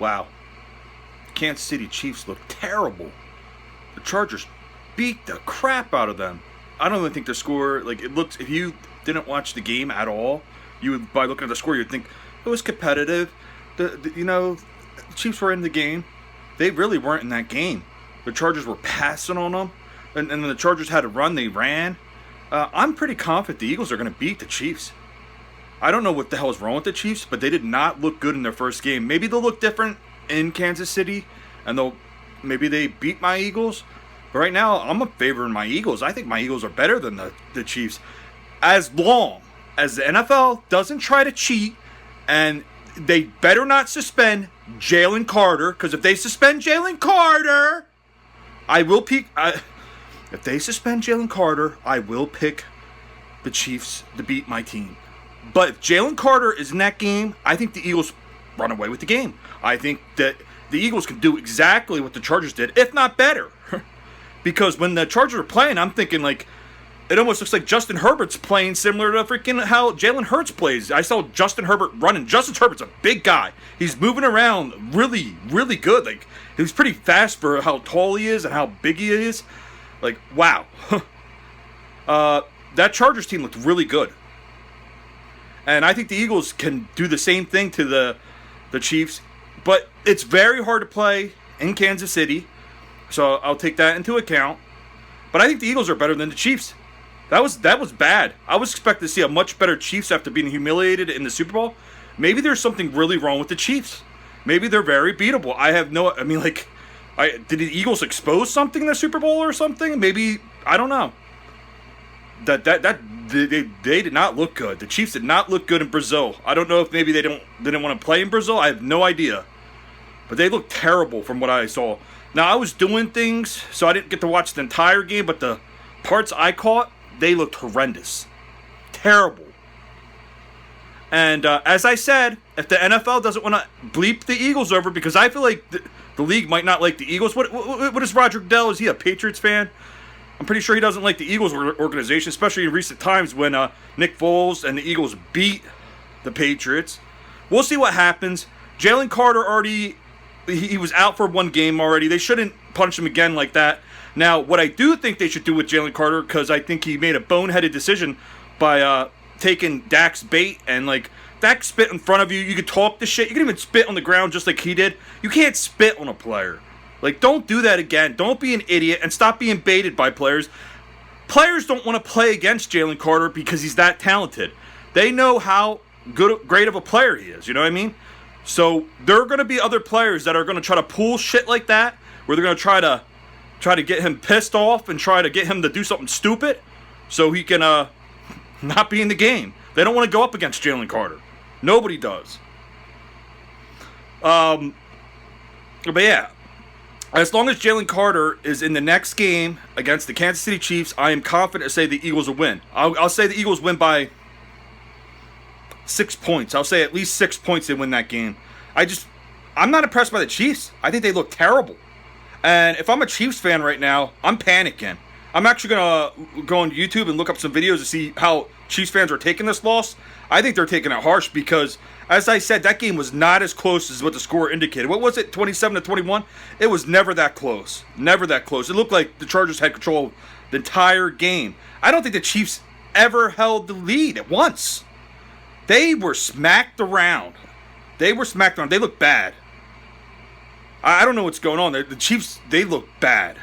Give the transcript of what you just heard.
Wow. Kansas City Chiefs look terrible. The Chargers beat the crap out of them. I don't even think the score, like, it looks, if you didn't watch the game at all, you would, by looking at the score, you'd think it was competitive. The Chiefs were in the game. They really weren't in that game. The Chargers were passing on them, and when the Chargers had to run, they ran. I'm pretty confident the Eagles are going to beat the Chiefs. I don't know what the hell is wrong with the Chiefs, but they did not look good in their first game. Maybe they'll look different in Kansas City, and maybe they beat my Eagles. But right now, I'm a favor in my Eagles. I think my Eagles are better than the Chiefs. As long as the NFL doesn't try to cheat, and they better not suspend Jalen Carter, because if they suspend Jalen Carter, I will pick. If they suspend Jalen Carter, I will pick the Chiefs to beat my team. But if Jalen Carter is in that game, I think the Eagles run away with the game. I think that the Eagles can do exactly what the Chargers did, if not better. Because when the Chargers are playing, I'm thinking, like, it almost looks like Justin Herbert's playing similar to freaking how Jalen Hurts plays. I saw Justin Herbert running. Justin Herbert's a big guy. He's moving around really, really good. Like, he's pretty fast for how tall he is and how big he is. Like, wow. That Chargers team looked really good. And I think the Eagles can do the same thing to the Chiefs. But it's very hard to play in Kansas City. So I'll take that into account. But I think the Eagles are better than the Chiefs. That was bad. I was expecting to see a much better Chiefs after being humiliated in the Super Bowl. Maybe there's something really wrong with the Chiefs. Maybe they're very beatable. Did the Eagles expose something in the Super Bowl or something? Maybe, I don't know. They did not look good. The Chiefs did not look good in Brazil. I don't know if maybe they didn't want to play in Brazil. I have no idea. But they looked terrible from what I saw. Now, I was doing things, so I didn't get to watch the entire game, but the parts I caught, they looked horrendous. Terrible. And as I said, if the NFL doesn't want to bleep the Eagles over, because I feel like the league might not like the Eagles. What is Roger Goodell? Is he a Patriots fan? I'm pretty sure he doesn't like the Eagles organization, especially in recent times when Nick Foles and the Eagles beat the Patriots. We'll see what happens. Jalen Carter he was out for one game already. They shouldn't punish him again like that. Now, what I do think they should do with Jalen Carter, because I think he made a boneheaded decision by taking Dak's bait, and like, Dak spit in front of you. You could talk the shit. You can even spit on the ground just like he did. You can't spit on a player. Like, don't do that again. Don't be an idiot and stop being baited by players. Players don't want to play against Jalen Carter because he's that talented. They know how great of a player he is. You know what I mean? So there are going to be other players that are going to try to pull shit like that, where they're going to try to get him pissed off and try to get him to do something stupid so he can not be in the game. They don't want to go up against Jalen Carter. Nobody does. But yeah, as long as Jalen Carter is in the next game against the Kansas City Chiefs, I am confident to say the Eagles will win. I'll say the Eagles win by 6 points. I'll say at least 6 points they win that game. I'm not impressed by the Chiefs. I think they look terrible. And if I'm a Chiefs fan right now, I'm panicking. I'm actually going to go on YouTube and look up some videos to see how Chiefs fans are taking this loss. I think they're taking it harsh because, as I said, that game was not as close as what the score indicated. What was it, 27-21? It was never that close. Never that close. It looked like the Chargers had control of the entire game. I don't think the Chiefs ever held the lead at once. They were smacked around. They look bad. I don't know what's going on. The Chiefs, they look bad.